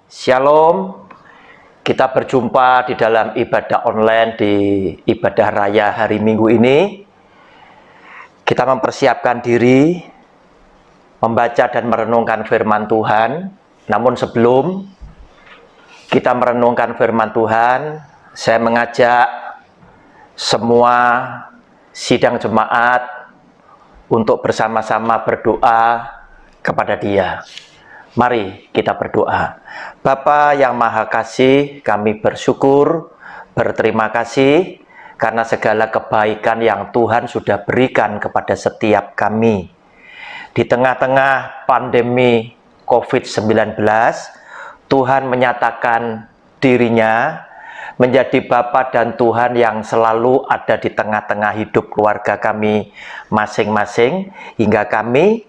Shalom, kita berjumpa di dalam ibadah online di ibadah raya hari Minggu ini. Kita mempersiapkan diri membaca dan merenungkan firman Tuhan. Namun sebelum kita merenungkan firman Tuhan, saya mengajak semua sidang jemaat untuk bersama-sama berdoa kepada Dia. Mari kita berdoa. Bapa yang Maha Kasih, kami bersyukur, berterima kasih karena segala kebaikan yang Tuhan sudah berikan kepada setiap kami. Di tengah-tengah pandemi COVID-19, Tuhan menyatakan dirinya menjadi Bapa dan Tuhan yang selalu ada di tengah-tengah hidup keluarga kami masing-masing, hingga kami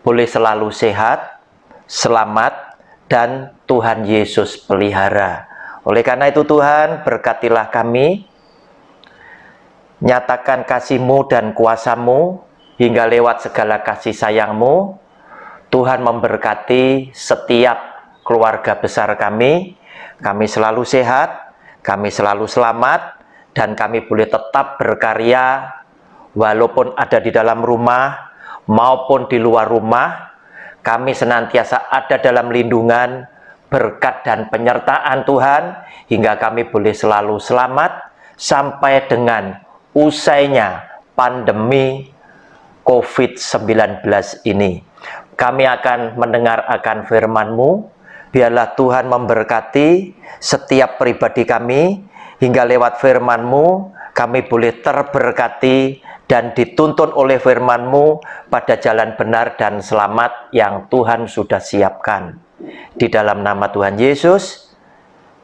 boleh selalu sehat, selamat, dan Tuhan Yesus pelihara. Oleh karena itu Tuhan, berkatilah kami, nyatakan kasih-Mu dan kuasa-Mu, hingga lewat segala kasih sayang-Mu, Tuhan memberkati setiap keluarga besar kami selalu sehat, kami selalu selamat, dan kami boleh tetap berkarya, walaupun ada di dalam rumah, maupun di luar rumah. Kami senantiasa ada dalam lindungan, berkat dan penyertaan Tuhan, hingga kami boleh selalu selamat sampai dengan usainya pandemi COVID-19 ini. Kami akan mendengar akan firman-Mu. Biarlah Tuhan memberkati setiap pribadi kami, hingga lewat firman-Mu kami boleh terberkati dan dituntun oleh firman-Mu pada jalan benar dan selamat yang Tuhan sudah siapkan. Di dalam nama Tuhan Yesus,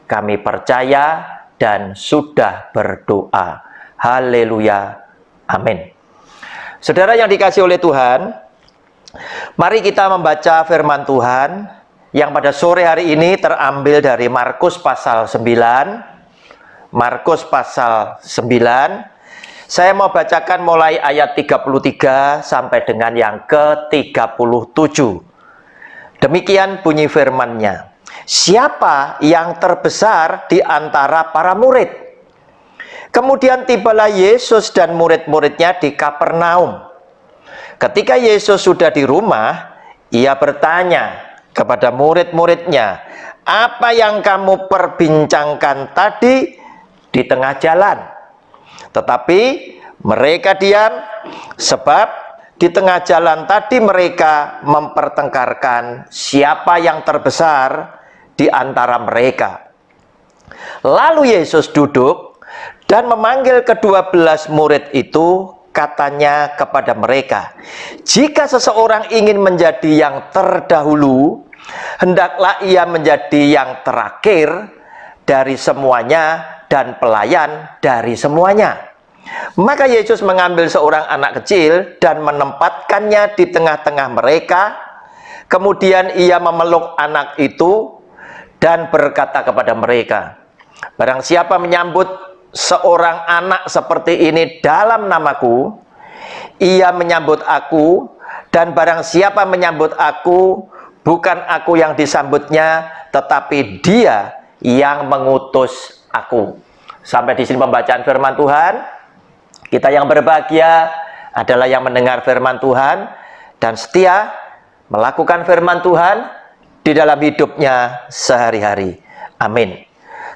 kami percaya dan sudah berdoa. Haleluya. Amin. Saudara yang dikasihi oleh Tuhan, mari kita membaca firman Tuhan yang pada sore hari ini terambil dari Markus pasal 9. Markus pasal 9. Saya mau bacakan mulai ayat 33 sampai dengan yang ke-37. Demikian bunyi firman-Nya. Siapa yang terbesar di antara para murid? Kemudian tibalah Yesus dan murid-muridnya di Kapernaum. Ketika Yesus sudah di rumah, Ia bertanya kepada murid-muridnya, "Apa yang kamu perbincangkan tadi di tengah jalan?" Tetapi mereka diam, sebab di tengah jalan tadi mereka mempertengkarkan siapa yang terbesar di antara mereka. Lalu Yesus duduk dan memanggil ke-12 murid itu, katanya kepada mereka, "Jika seseorang ingin menjadi yang terdahulu, hendaklah ia menjadi yang terakhir dari semuanya dan pelayan dari semuanya." Maka Yesus mengambil seorang anak kecil dan menempatkannya di tengah-tengah mereka. Kemudian Ia memeluk anak itu dan berkata kepada mereka, "Barang siapa menyambut seorang anak seperti ini dalam namaku, ia menyambut aku, dan barang siapa menyambut aku, bukan aku yang disambutnya, tetapi Dia yang mengutus aku." Sampai di sini pembacaan firman Tuhan. Kita yang berbahagia adalah yang mendengar firman Tuhan dan setia melakukan firman Tuhan di dalam hidupnya sehari-hari. Amin.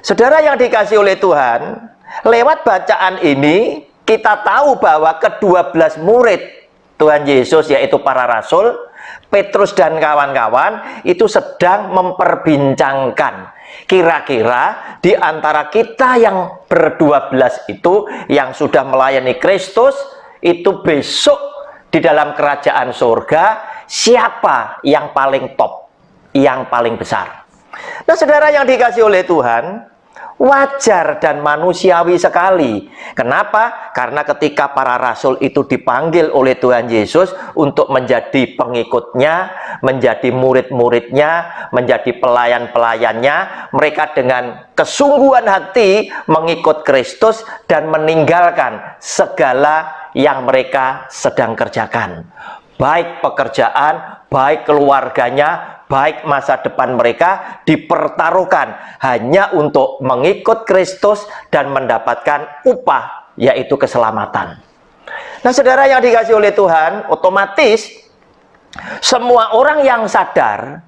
Saudara yang dikasihi oleh Tuhan, lewat bacaan ini kita tahu bahwa ke-12 murid Tuhan Yesus, yaitu para rasul, Petrus dan kawan-kawan, itu sedang memperbincangkan kira-kira di antara kita yang ber-12 itu yang sudah melayani Kristus, itu besok di dalam kerajaan surga siapa yang paling top, yang paling besar. Nah, saudara yang dikasihi oleh Tuhan, wajar dan manusiawi sekali. Kenapa? Karena ketika para rasul itu dipanggil oleh Tuhan Yesus untuk menjadi pengikutnya, menjadi murid-muridnya, menjadi pelayan-pelayannya, mereka dengan kesungguhan hati mengikut Kristus dan meninggalkan segala yang mereka sedang kerjakan. Baik pekerjaan, baik keluarganya, baik masa depan mereka dipertaruhkan hanya untuk mengikut Kristus dan mendapatkan upah, yaitu keselamatan. Nah, saudara yang dikasihi oleh Tuhan, otomatis semua orang yang sadar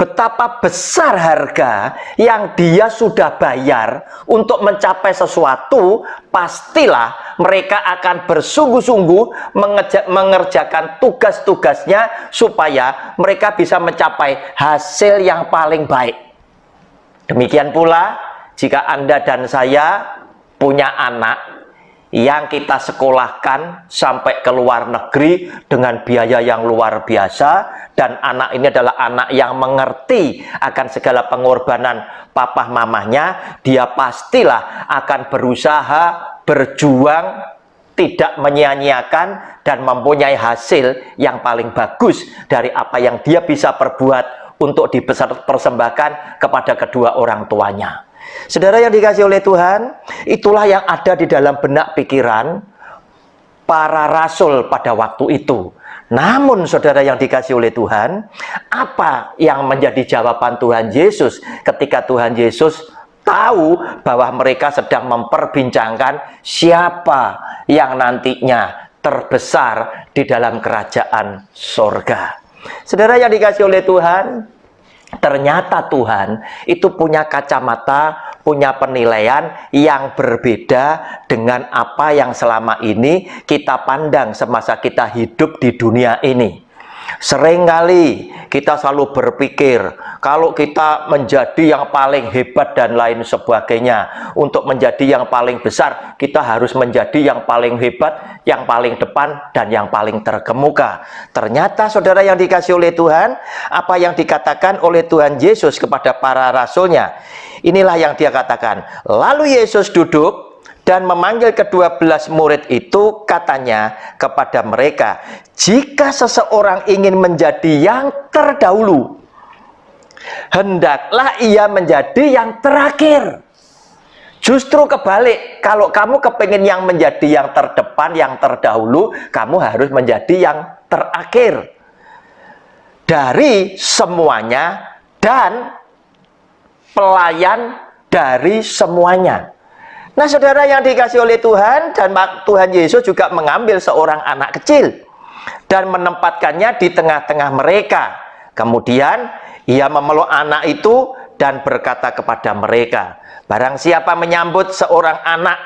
betapa besar harga yang dia sudah bayar untuk mencapai sesuatu, pastilah mereka akan bersungguh-sungguh mengerjakan tugas-tugasnya supaya mereka bisa mencapai hasil yang paling baik. Demikian pula jika Anda dan saya punya anak yang kita sekolahkan sampai ke luar negeri dengan biaya yang luar biasa, dan anak ini adalah anak yang mengerti akan segala pengorbanan papa mamahnya, dia pastilah akan berusaha, berjuang, tidak menyia-nyiakan, dan mempunyai hasil yang paling bagus dari apa yang dia bisa perbuat untuk dipersembahkan kepada kedua orang tuanya. Saudara yang dikasihi oleh Tuhan, itulah yang ada di dalam benak pikiran para rasul pada waktu itu. Namun saudara yang dikasihi oleh Tuhan, apa yang menjadi jawaban Tuhan Yesus ketika Tuhan Yesus tahu bahwa mereka sedang memperbincangkan siapa yang nantinya terbesar di dalam kerajaan sorga? Saudara yang dikasihi oleh Tuhan, ternyata Tuhan itu punya kacamata, punya penilaian yang berbeda dengan apa yang selama ini kita pandang semasa kita hidup di dunia ini. Seringkali kita selalu berpikir kalau kita menjadi yang paling hebat dan lain sebagainya, untuk menjadi yang paling besar kita harus menjadi yang paling hebat, yang paling depan, dan yang paling terkemuka. Ternyata saudara yang dikasihi oleh Tuhan, apa yang dikatakan oleh Tuhan Yesus kepada para rasulnya, inilah yang dia katakan. Lalu Yesus duduk dan memanggil ke-12 murid itu, katanya kepada mereka, jika seseorang ingin menjadi yang terdahulu, hendaklah ia menjadi yang terakhir. Justru kebalik, kalau kamu kepingin yang menjadi yang terdepan, yang terdahulu, kamu harus menjadi yang terakhir dari semuanya dan pelayan dari semuanya. Nah, saudara yang dikasihi oleh Tuhan, dan Tuhan Yesus juga mengambil seorang anak kecil dan menempatkannya di tengah-tengah mereka. Kemudian ia memeluk anak itu dan berkata kepada mereka, barang siapa menyambut seorang anak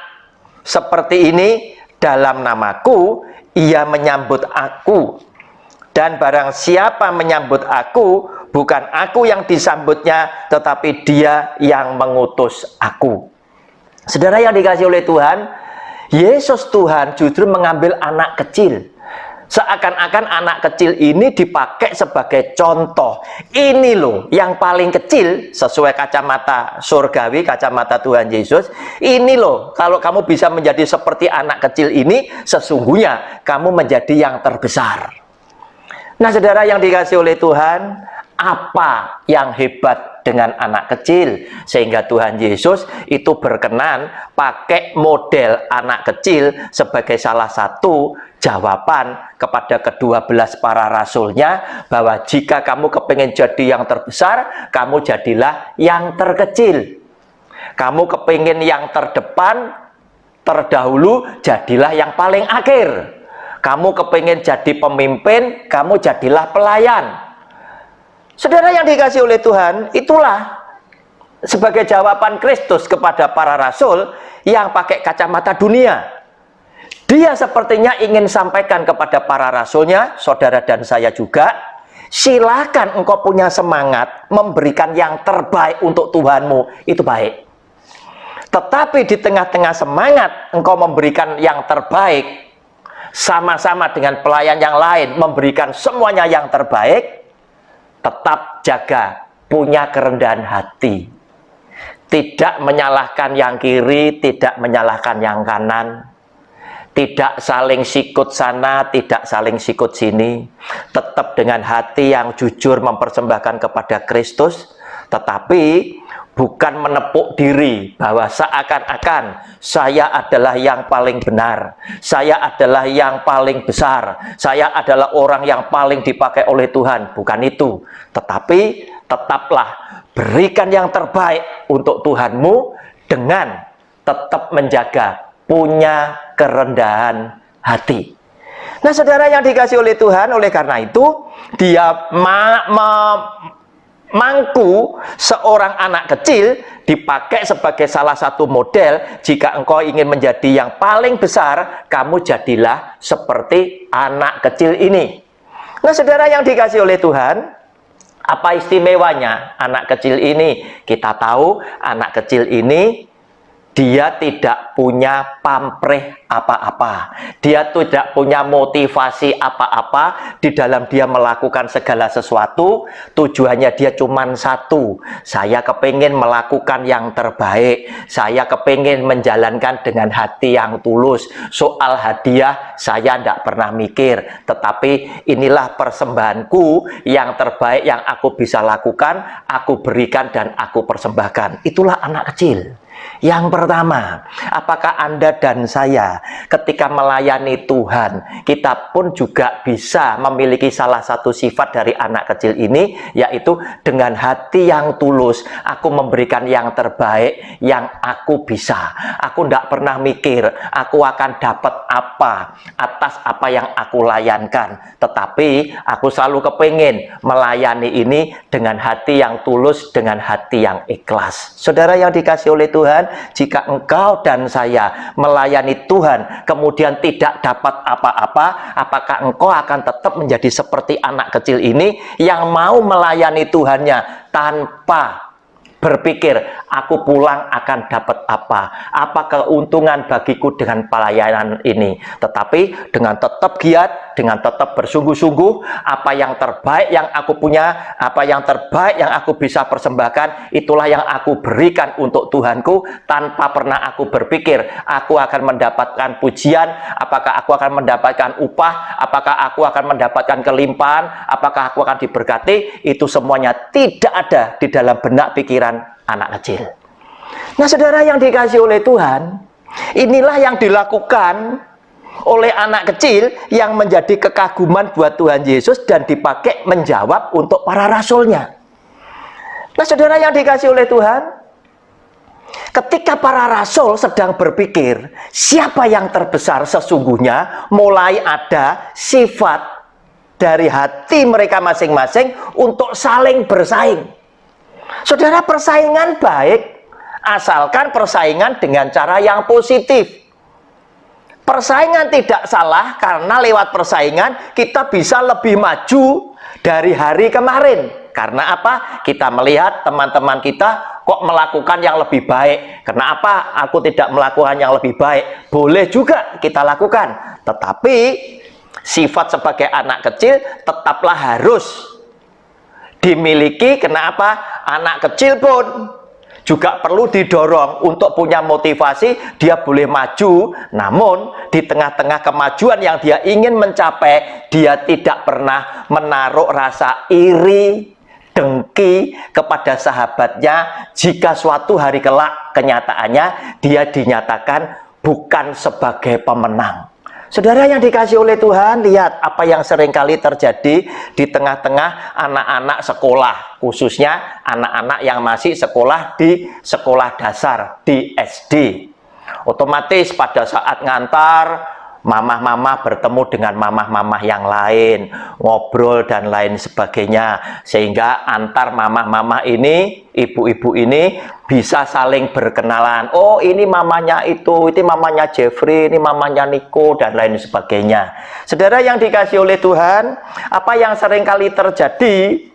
seperti ini dalam namaku, ia menyambut aku. Dan barang siapa menyambut aku, bukan aku yang disambutnya, tetapi dia yang mengutus aku. Saudara yang dikasihi oleh Tuhan, Yesus Tuhan justru mengambil anak kecil. Seakan-akan anak kecil ini dipakai sebagai contoh. Ini loh yang paling kecil sesuai kacamata surgawi, kacamata Tuhan Yesus. Ini loh, kalau kamu bisa menjadi seperti anak kecil ini, sesungguhnya kamu menjadi yang terbesar. Nah, saudara yang dikasihi oleh Tuhan, apa yang hebat dengan anak kecil sehingga Tuhan Yesus itu berkenan pakai model anak kecil sebagai salah satu jawaban kepada ke-12 para rasulnya, bahwa jika kamu kepingin jadi yang terbesar, kamu jadilah yang terkecil. Kamu kepingin yang terdepan, terdahulu, jadilah yang paling akhir. Kamu kepingin jadi pemimpin, kamu jadilah pelayan. Saudara yang dikasihi oleh Tuhan, itulah sebagai jawaban Kristus kepada para rasul yang pakai kacamata dunia. Dia sepertinya ingin sampaikan kepada para rasulnya, saudara dan saya juga, silakan engkau punya semangat memberikan yang terbaik untuk Tuhanmu, itu baik. Tetapi di tengah-tengah semangat engkau memberikan yang terbaik, sama-sama dengan pelayan yang lain memberikan semuanya yang terbaik, tetap jaga punya kerendahan hati, tidak menyalahkan yang kiri, tidak menyalahkan yang kanan, tidak saling sikut sana, tidak saling sikut sini, tetap dengan hati yang jujur mempersembahkan kepada Kristus, tetapi bukan menepuk diri bahwa seakan-akan saya adalah yang paling benar, saya adalah yang paling besar, saya adalah orang yang paling dipakai oleh Tuhan. Bukan itu, tetapi tetaplah berikan yang terbaik untuk Tuhanmu dengan tetap menjaga punya kerendahan hati. Nah, saudara yang dikasih oleh Tuhan, oleh karena itu dia mangku seorang anak kecil dipakai sebagai salah satu model. Jika engkau ingin menjadi yang paling besar, kamu jadilah seperti anak kecil ini. Nah, saudara yang dikasih oleh Tuhan, apa istimewanya anak kecil ini? Kita tahu anak kecil ini dia tidak punya pamrih apa-apa. Dia tidak punya motivasi apa-apa di dalam dia melakukan segala sesuatu. Tujuannya dia cuma satu. Saya kepingin melakukan yang terbaik. Saya kepingin menjalankan dengan hati yang tulus. Soal hadiah saya tidak pernah mikir. Tetapi inilah persembahanku yang terbaik yang aku bisa lakukan. Aku berikan dan aku persembahkan. Itulah anak kecil. Yang pertama, apakah Anda dan saya ketika melayani Tuhan, kita pun juga bisa memiliki salah satu sifat dari anak kecil ini, yaitu dengan hati yang tulus, aku memberikan yang terbaik yang aku bisa. Aku tidak pernah mikir aku akan dapat apa atas apa yang aku layankan, tetapi aku selalu kepingin melayani ini dengan hati yang tulus, dengan hati yang ikhlas. Saudara yang dikasih oleh Tuhan, jika engkau dan saya melayani Tuhan kemudian tidak dapat apa-apa, apakah engkau akan tetap menjadi seperti anak kecil ini yang mau melayani Tuhannya tanpa berpikir aku pulang akan dapat apa keuntungan bagiku dengan pelayanan ini, tetapi dengan tetap giat, dengan tetap bersungguh-sungguh, apa yang terbaik yang aku punya, apa yang terbaik yang aku bisa persembahkan, itulah yang aku berikan untuk Tuhanku, tanpa pernah aku berpikir aku akan mendapatkan pujian, apakah aku akan mendapatkan upah, apakah aku akan mendapatkan kelimpahan, apakah aku akan diberkati. Itu semuanya tidak ada di dalam benak pikiran anak kecil. Nah, saudara yang dikasih oleh Tuhan, inilah yang dilakukan oleh anak kecil yang menjadi kekaguman buat Tuhan Yesus dan dipakai menjawab untuk para rasulnya. Nah, saudara yang dikasih oleh Tuhan, ketika para rasul sedang berpikir siapa yang terbesar sesungguhnya, mulai ada sifat dari hati mereka masing-masing untuk saling bersaing. Saudara, persaingan baik asalkan persaingan dengan cara yang positif. Persaingan tidak salah karena lewat persaingan kita bisa lebih maju dari hari kemarin. Karena apa? Kita melihat teman-teman kita kok melakukan yang lebih baik. Kenapa aku tidak melakukan yang lebih baik? Boleh juga kita lakukan. Tetapi sifat sebagai anak kecil tetaplah harus dimiliki. Kenapa? Anak kecil pun juga perlu didorong untuk punya motivasi. Dia boleh maju, namun di tengah-tengah kemajuan yang dia ingin mencapai, dia tidak pernah menaruh rasa iri, dengki kepada sahabatnya jika suatu hari kelak kenyataannya dia dinyatakan bukan sebagai pemenang. Saudara yang dikasih oleh Tuhan, lihat apa yang seringkali terjadi di tengah-tengah anak-anak sekolah, khususnya anak-anak yang masih sekolah di sekolah dasar, di SD. Otomatis pada saat ngantar, mamah-mamah bertemu dengan mamah-mamah yang lain, ngobrol dan lain sebagainya, sehingga antar mamah-mamah ini, ibu-ibu ini bisa saling berkenalan. Oh, ini mamanya itu mamanya Jeffrey, ini mamanya Niko, dan lain sebagainya. Saudara yang dikasih oleh Tuhan, apa yang seringkali terjadi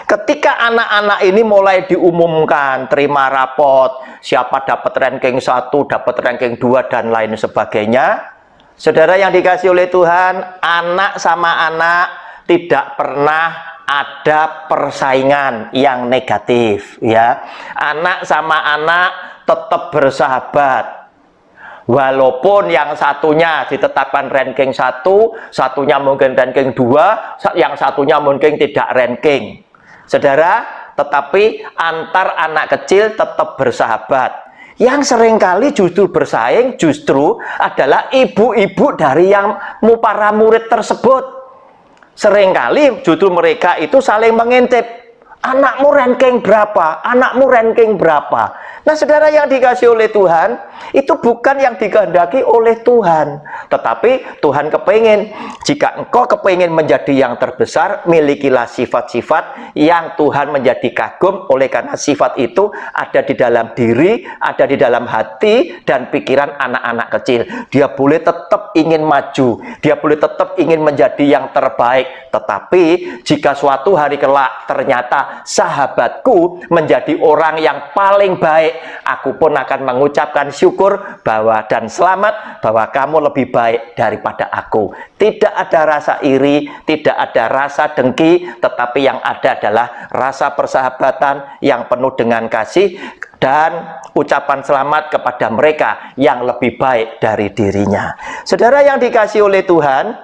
ketika anak-anak ini mulai diumumkan, terima rapot, siapa dapat ranking 1, dapat ranking 2, dan lain sebagainya. Saudara yang dikasih oleh Tuhan, anak sama anak tidak pernah ada persaingan yang negatif, ya. Anak sama anak tetap bersahabat. Walaupun yang satunya ditetapkan ranking 1, satunya mungkin ranking 2, yang satunya mungkin tidak ranking. Saudara, tetapi antar anak kecil tetap bersahabat. Yang seringkali justru bersaing justru adalah ibu-ibu dari yang para murid tersebut. Seringkali justru mereka itu saling mengintip. Anakmu ranking berapa? Anakmu ranking berapa? Nah, saudara yang dikasih oleh Tuhan, itu bukan yang dikehendaki oleh Tuhan. Tetapi Tuhan kepingin, jika engkau kepingin menjadi yang terbesar, milikilah sifat-sifat yang Tuhan menjadi kagum. Oleh karena sifat itu ada di dalam diri, ada di dalam hati dan pikiran anak-anak kecil. Dia boleh tetap ingin maju, dia boleh tetap ingin menjadi yang terbaik. Tetapi jika suatu hari kelak ternyata sahabatku menjadi orang yang paling baik, aku pun akan mengucapkan syukur dan selamat bahwa kamu lebih baik daripada aku. Tidak ada rasa iri, tidak ada rasa dengki, tetapi yang ada adalah rasa persahabatan yang penuh dengan kasih dan ucapan selamat kepada mereka yang lebih baik dari dirinya. Saudara yang dikasih oleh Tuhan,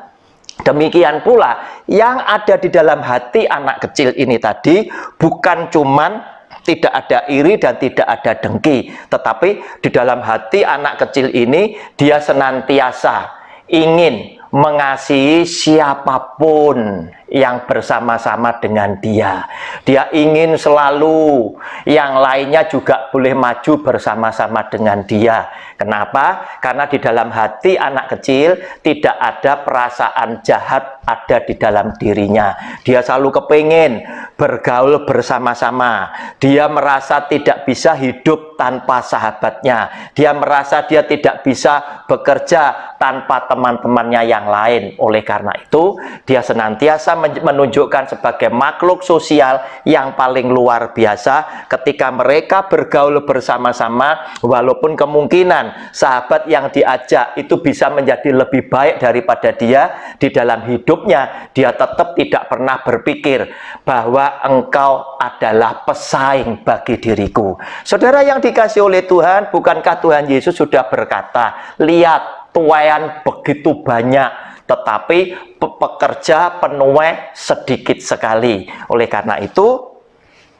demikian pula yang ada di dalam hati anak kecil ini tadi bukan cuman tidak ada iri dan tidak ada dengki, tetapi di dalam hati anak kecil ini dia senantiasa ingin mengasihi siapapun yang bersama-sama dengan dia. Dia ingin selalu yang lainnya juga boleh maju bersama-sama dengan dia. Kenapa? Karena di dalam hati anak kecil tidak ada perasaan jahat ada di dalam dirinya. Dia selalu kepingin bergaul bersama-sama. Dia merasa tidak bisa hidup tanpa sahabatnya. Dia merasa dia tidak bisa bekerja tanpa teman-temannya yang lain. Oleh karena itu, dia senantiasa menunjukkan sebagai makhluk sosial yang paling luar biasa ketika mereka bergaul bersama-sama, walaupun kemungkinan sahabat yang diajak itu bisa menjadi lebih baik daripada dia di dalam hidupnya, dia tetap tidak pernah berpikir bahwa engkau adalah pesaing bagi diriku. Saudara yang dikasih oleh Tuhan, bukankah Tuhan Yesus sudah berkata, lihat tuaian begitu banyak, tetapi pekerja penuai sedikit sekali. Oleh karena itu,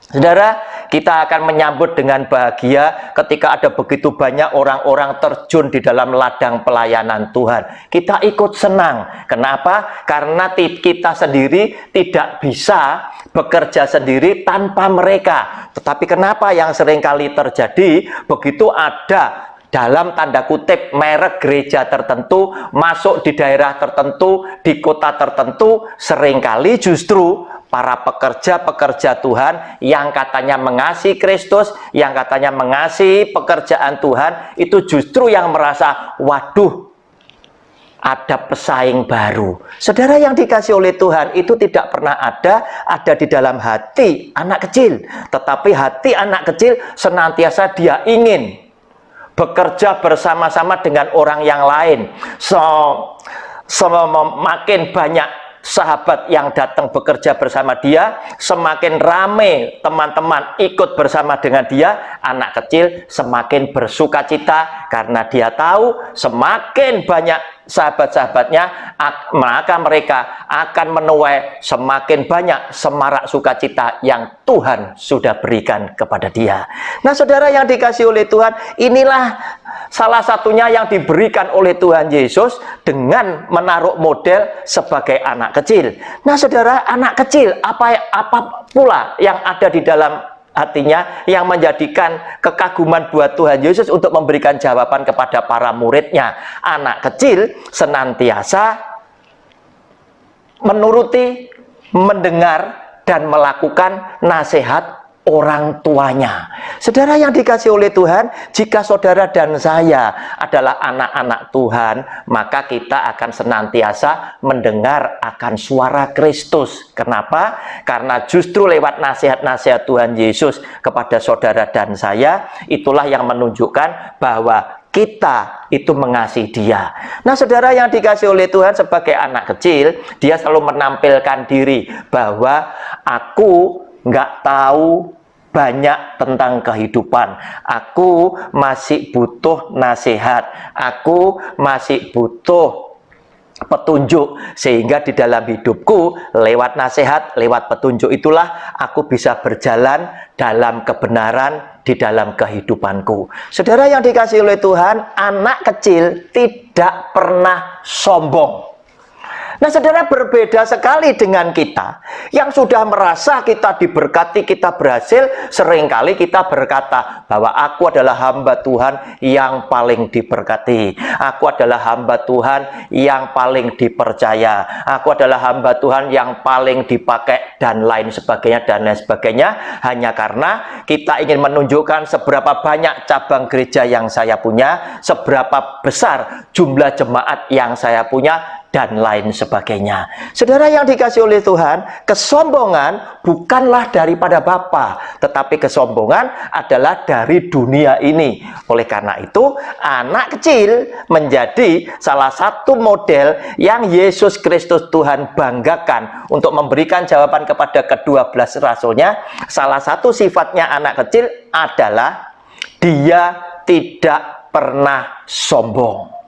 saudara, kita akan menyambut dengan bahagia ketika ada begitu banyak orang-orang terjun di dalam ladang pelayanan Tuhan. Kita ikut senang. Kenapa? Karena kita sendiri tidak bisa bekerja sendiri tanpa mereka. Tetapi kenapa yang seringkali terjadi, begitu ada dalam tanda kutip merek gereja tertentu masuk di daerah tertentu, di kota tertentu, seringkali justru para pekerja-pekerja Tuhan yang katanya mengasihi Kristus, yang katanya mengasihi pekerjaan Tuhan, itu justru yang merasa, waduh, ada pesaing baru. Saudara yang dikasih oleh Tuhan, itu tidak pernah ada di dalam hati anak kecil. Tetapi hati anak kecil senantiasa dia ingin bekerja bersama-sama dengan orang yang lain. Semakin banyak sahabat yang datang bekerja bersama dia, semakin ramai teman-teman ikut bersama dengan dia, anak kecil semakin bersuka cita karena dia tahu semakin banyak sahabat-sahabatnya, maka mereka akan menuai semakin banyak semarak sukacita yang Tuhan sudah berikan kepada dia. Nah, saudara yang dikasih oleh Tuhan, inilah salah satunya yang diberikan oleh Tuhan Yesus dengan menaruh model sebagai anak kecil. Nah, saudara, anak kecil apa pula yang ada di dalam hatinya yang menjadikan kekaguman buat Tuhan Yesus untuk memberikan jawaban kepada para muridnya. Anak kecil senantiasa menuruti, mendengar, dan melakukan nasihat orang tuanya. Saudara yang dikasih oleh Tuhan, jika saudara dan saya adalah anak-anak Tuhan, maka kita akan senantiasa mendengar akan suara Kristus. Kenapa? Karena justru lewat nasihat-nasihat Tuhan Yesus kepada saudara dan saya, itulah yang menunjukkan bahwa kita itu mengasihi dia. Nah, saudara yang dikasih oleh Tuhan, sebagai anak kecil, dia selalu menampilkan diri bahwa aku nggak tahu banyak tentang kehidupan. Aku masih butuh nasihat. Aku masih butuh petunjuk, sehingga di dalam hidupku lewat nasihat, lewat petunjuk itulah aku bisa berjalan dalam kebenaran di dalam kehidupanku. Saudara yang dikasihi oleh Tuhan, anak kecil tidak pernah sombong. Nah, saudara, berbeda sekali dengan kita yang sudah merasa kita diberkati, kita berhasil. Seringkali kita berkata bahwa aku adalah hamba Tuhan yang paling diberkati, aku adalah hamba Tuhan yang paling dipercaya, aku adalah hamba Tuhan yang paling dipakai, dan lain sebagainya, dan lain sebagainya. Hanya karena kita ingin menunjukkan seberapa banyak cabang gereja yang saya punya, seberapa besar jumlah jemaat yang saya punya, dan lain sebagainya. Saudara yang dikasihi oleh Tuhan, kesombongan bukanlah daripada Bapa, tetapi kesombongan adalah dari dunia ini. Oleh karena itu, anak kecil menjadi salah satu model yang Yesus Kristus Tuhan banggakan untuk memberikan jawaban kepada ke-12 rasulnya. Salah satu sifatnya anak kecil adalah dia tidak pernah sombong.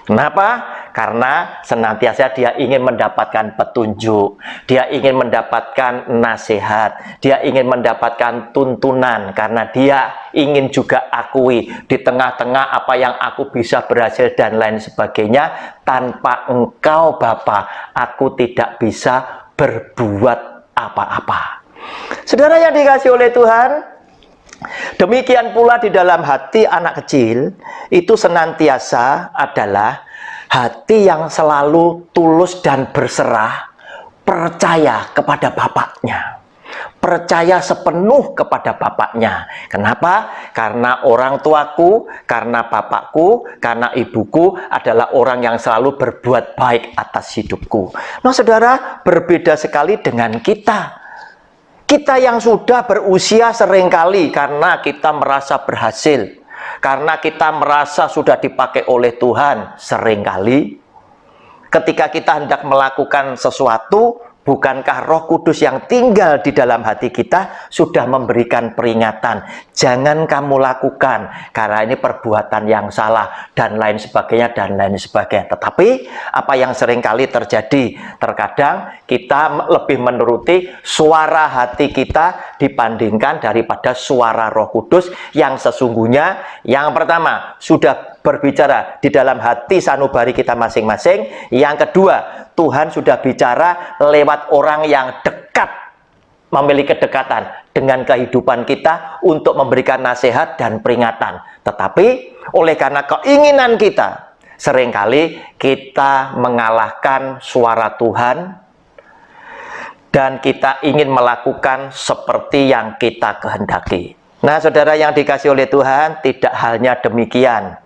Kenapa? Karena senantiasa dia ingin mendapatkan petunjuk, dia ingin mendapatkan nasihat, dia ingin mendapatkan tuntunan, karena dia ingin juga akui di tengah-tengah apa yang aku bisa berhasil dan lain sebagainya, tanpa Engkau Bapa, aku tidak bisa berbuat apa-apa. Saudara yang dikasihi oleh Tuhan, demikian pula di dalam hati anak kecil itu senantiasa adalah hati yang selalu tulus dan berserah, percaya kepada bapaknya, percaya sepenuh kepada bapaknya. Kenapa? Karena orang tuaku, karena bapakku, karena ibuku adalah orang yang selalu berbuat baik atas hidupku. Nah, saudara, berbeda sekali dengan kita. Kita yang sudah berusia seringkali karena kita merasa berhasil, karena kita merasa sudah dipakai oleh Tuhan, seringkali ketika kita hendak melakukan sesuatu, bukankah Roh Kudus yang tinggal di dalam hati kita sudah memberikan peringatan, jangan kamu lakukan karena ini perbuatan yang salah, dan lain sebagainya, dan lain sebagainya. Tetapi apa yang seringkali terjadi, terkadang kita lebih menuruti suara hati kita dibandingkan daripada suara Roh Kudus yang sesungguhnya yang pertama sudah berbicara di dalam hati sanubari kita masing-masing. Yang kedua, Tuhan sudah bicara lewat orang yang dekat, memiliki kedekatan dengan kehidupan kita untuk memberikan nasihat dan peringatan. Tetapi oleh karena keinginan kita, seringkali kita mengalahkan suara Tuhan dan kita ingin melakukan seperti yang kita kehendaki. Nah, saudara yang dikasihi oleh Tuhan, tidak halnya demikian.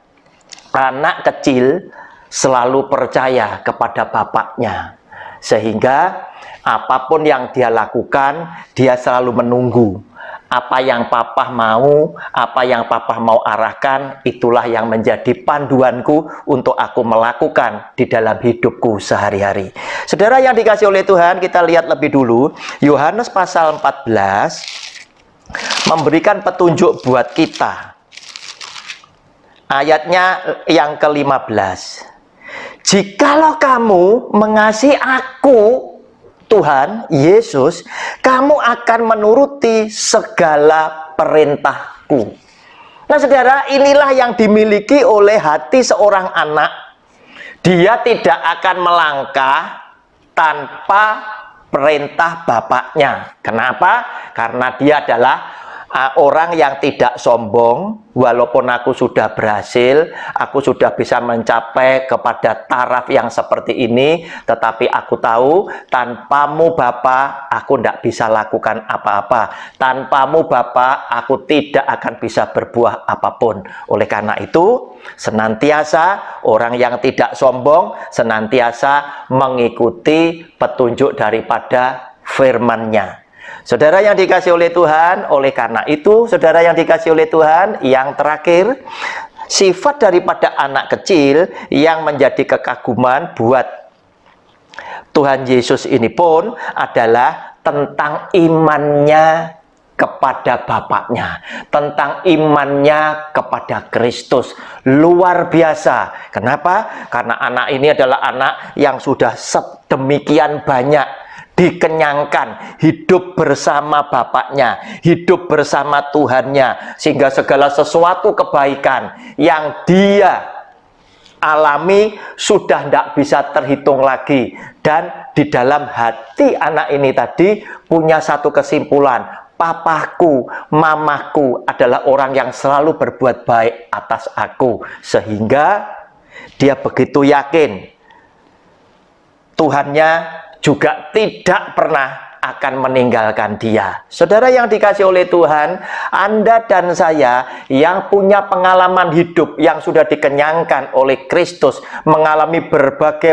Anak kecil selalu percaya kepada bapaknya, sehingga apapun yang dia lakukan, dia selalu menunggu apa yang papa mau, apa yang papa mau arahkan, itulah yang menjadi panduanku untuk aku melakukan di dalam hidupku sehari-hari. Saudara yang dikasihi oleh Tuhan, kita lihat lebih dulu Yohanes pasal 14 memberikan petunjuk buat kita. Ayatnya yang ke-15. Jikalau kamu mengasihi aku, Tuhan Yesus, kamu akan menuruti segala perintahku. Nah, saudara, inilah yang dimiliki oleh hati seorang anak. Dia tidak akan melangkah tanpa perintah bapaknya. Kenapa? Karena dia adalah orang yang tidak sombong. Walaupun aku sudah berhasil, aku sudah bisa mencapai kepada taraf yang seperti ini, tetapi aku tahu tanpamu Bapa, aku tidak bisa lakukan apa-apa. Tanpamu Bapa, aku tidak akan bisa berbuah apapun. Oleh karena itu, senantiasa orang yang tidak sombong, senantiasa mengikuti petunjuk daripada firman-Nya. Saudara yang dikasihi oleh Tuhan, oleh karena itu, saudara yang dikasihi oleh Tuhan, yang terakhir, sifat daripada anak kecil yang menjadi kekaguman buat Tuhan Yesus ini pun adalah tentang imannya kepada bapaknya, tentang imannya kepada Kristus. Luar biasa. Kenapa? Karena anak ini adalah anak yang sudah sedemikian banyak dikenyangkan, hidup bersama bapaknya, hidup bersama Tuhannya, sehingga segala sesuatu kebaikan yang dia alami sudah tidak bisa terhitung lagi. Dan di dalam hati anak ini tadi punya satu kesimpulan, papaku, mamaku adalah orang yang selalu berbuat baik atas aku, sehingga dia begitu yakin Tuhannya juga tidak pernah akan meninggalkan dia. Saudara yang dikasih oleh Tuhan, Anda dan saya yang punya pengalaman hidup yang sudah dikenyangkan oleh Kristus, mengalami berbagai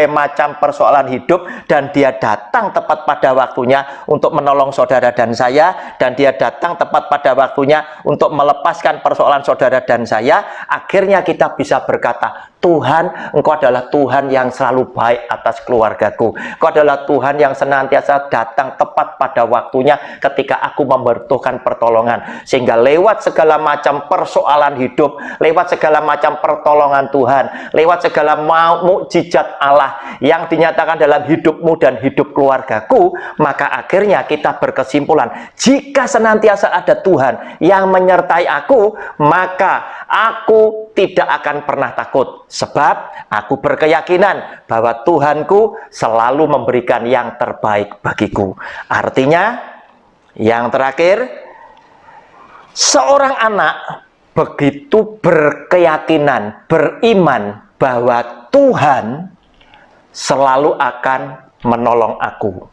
macam persoalan hidup, dan dia datang tepat pada waktunya untuk menolong saudara dan saya, dan dia datang tepat pada waktunya untuk melepaskan persoalan saudara dan saya. Akhirnya kita bisa berkata, Tuhan, Engkau adalah Tuhan yang selalu baik atas keluargaku. Engkau adalah Tuhan yang senantiasa datang tepat pada waktunya ketika aku membutuhkan pertolongan. Sehingga lewat segala macam persoalan hidup, lewat segala macam pertolongan Tuhan, lewat segala mukjizat Allah yang dinyatakan dalam hidupmu dan hidup keluargaku, maka akhirnya kita berkesimpulan, jika senantiasa ada Tuhan yang menyertai aku, maka aku tidak akan pernah takut. Sebab aku berkeyakinan bahwa Tuhanku selalu memberikan yang terbaik bagiku. Artinya, yang terakhir, seorang anak begitu berkeyakinan, beriman bahwa Tuhan selalu akan menolong aku.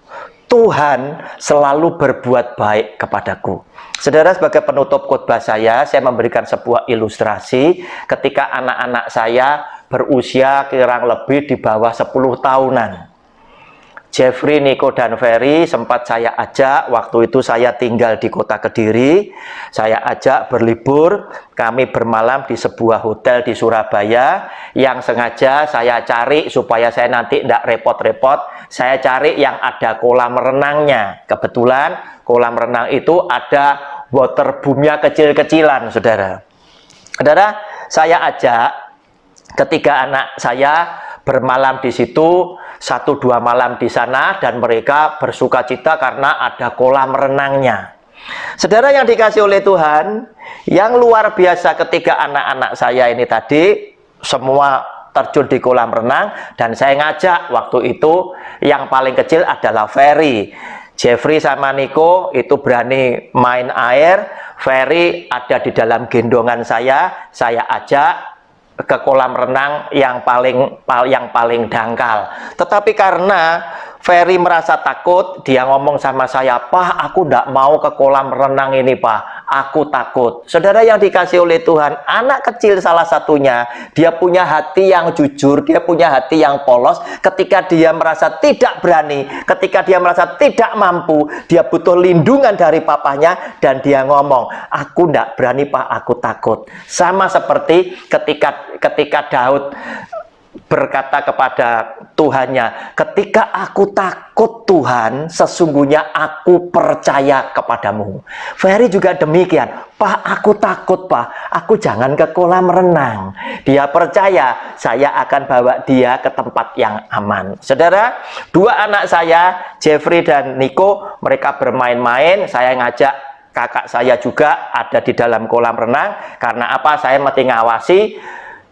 Tuhan selalu berbuat baik kepadaku. Saudara, sebagai penutup khotbah saya memberikan sebuah ilustrasi ketika anak-anak saya berusia kurang lebih di bawah 10 tahunan. Jeffrey, Nico, dan Ferry sempat saya ajak, waktu itu saya tinggal di kota Kediri, saya ajak berlibur, kami bermalam di sebuah hotel di Surabaya, yang sengaja saya cari supaya saya nanti tidak repot-repot, saya cari yang ada kolam renangnya. Kebetulan kolam renang itu ada waterboomnya kecil-kecilan, saudara. Saudara, saya ajak ketiga anak saya bermalam di situ, 1-2 malam di sana, dan mereka bersuka cita karena ada kolam renangnya. Saudara yang dikasih oleh Tuhan, yang luar biasa ketika anak-anak saya ini tadi semua terjun di kolam renang, dan saya ngajak waktu itu yang paling kecil adalah Ferry. Jeffrey sama Nico itu berani main air, Ferry ada di dalam gendongan saya ajak ke kolam renang yang paling dangkal. Tetapi karena Ferry merasa takut, dia ngomong sama saya, "Pak, aku tidak mau ke kolam renang ini, Pak. Aku takut." Saudara yang dikasih oleh Tuhan, anak kecil salah satunya, dia punya hati yang jujur, dia punya hati yang polos. Ketika dia merasa tidak berani, ketika dia merasa tidak mampu, dia butuh lindungan dari papanya, dan dia ngomong, "Aku tidak berani, Pak, aku takut." Sama seperti ketika Daud berkata kepada Tuhannya, "Ketika aku takut Tuhan, sesungguhnya aku percaya kepadamu." Ferry juga demikian, "Pak, aku takut, Pak, aku jangan ke kolam renang." Dia percaya saya akan bawa dia ke tempat yang aman. Saudara, 2 anak saya, Jeffrey dan Nico, mereka bermain-main, saya ngajak kakak saya juga ada di dalam kolam renang. Karena apa? Saya mesti ngawasi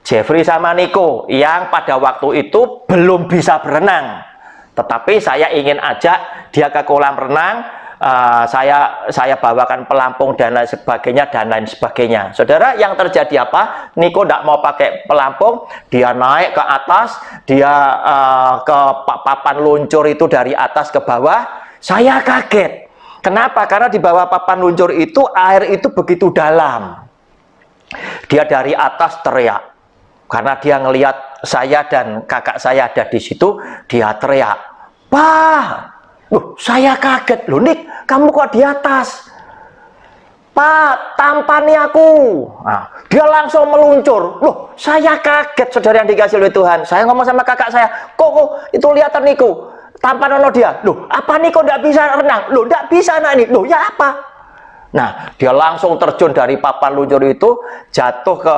Jeffrey sama Nico yang pada waktu itu belum bisa berenang, tetapi saya ingin ajak dia ke kolam renang. Saya bawakan pelampung dan lain sebagainya, Saudara, yang terjadi apa? Nico tidak mau pakai pelampung, dia naik ke atas, dia ke papan luncur itu dari atas ke bawah. Saya kaget. Kenapa? Karena di bawah papan luncur itu air itu begitu dalam. Dia dari atas teriak. Karena dia ngelihat saya dan kakak saya ada di situ, dia teriak, "Pak!" Loh, saya kaget. "Loh, Nik, kamu kok di atas?" "Pak, tampani aku." Nah, dia langsung meluncur. Loh, saya kaget, saudara yang dikasih oleh Tuhan. Saya ngomong sama kakak saya, kok itu lihatan Niko, tampan ono dia. "Loh, apa Niko tidak bisa renang?" "Loh, tidak bisa anak ini." "Loh, ya apa?" Nah, dia langsung terjun dari papan luncur itu, jatuh ke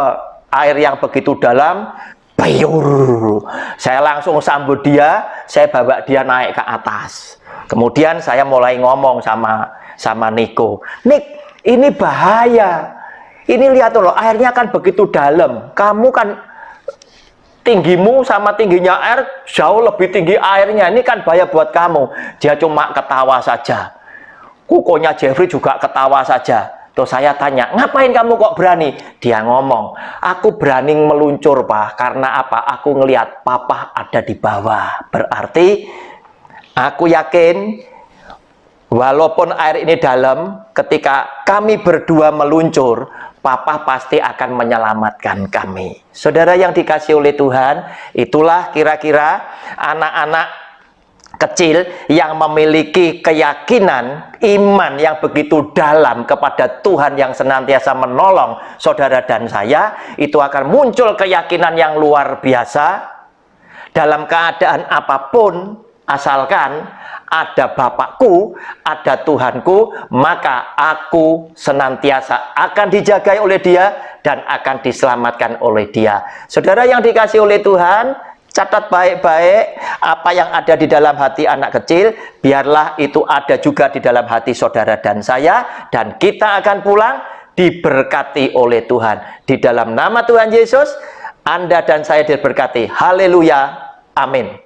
air yang begitu dalam. Bayur. Saya langsung sambut dia, saya bawa dia naik ke atas. Kemudian saya mulai ngomong sama Niko. Nik, ini bahaya. Ini lihat loh, airnya kan begitu dalam. Kamu kan tinggimu sama tingginya air jauh lebih tinggi airnya. Ini kan bahaya buat kamu. Dia cuma ketawa saja. Kukonya Jeffrey juga ketawa saja. Terus saya tanya, ngapain kamu kok berani? Dia ngomong, aku berani meluncur, Pak. Karena apa? Aku ngelihat Papa ada di bawah. Berarti aku yakin walaupun air ini dalam, ketika kami berdua meluncur, Papa pasti akan menyelamatkan kami. Saudara yang dikasih oleh Tuhan, itulah kira-kira anak-anak kecil yang memiliki keyakinan iman yang begitu dalam kepada Tuhan yang senantiasa menolong saudara dan saya. Itu akan muncul keyakinan yang luar biasa dalam keadaan apapun, asalkan ada Bapakku, ada Tuhanku, maka aku senantiasa akan dijagai oleh Dia dan akan diselamatkan oleh Dia. Saudara yang dikasih oleh Tuhan, catat baik-baik apa yang ada di dalam hati anak kecil, biarlah itu ada juga di dalam hati saudara dan saya, dan kita akan pulang diberkati oleh Tuhan. Di dalam nama Tuhan Yesus, Anda dan saya diberkati. Haleluya. Amin.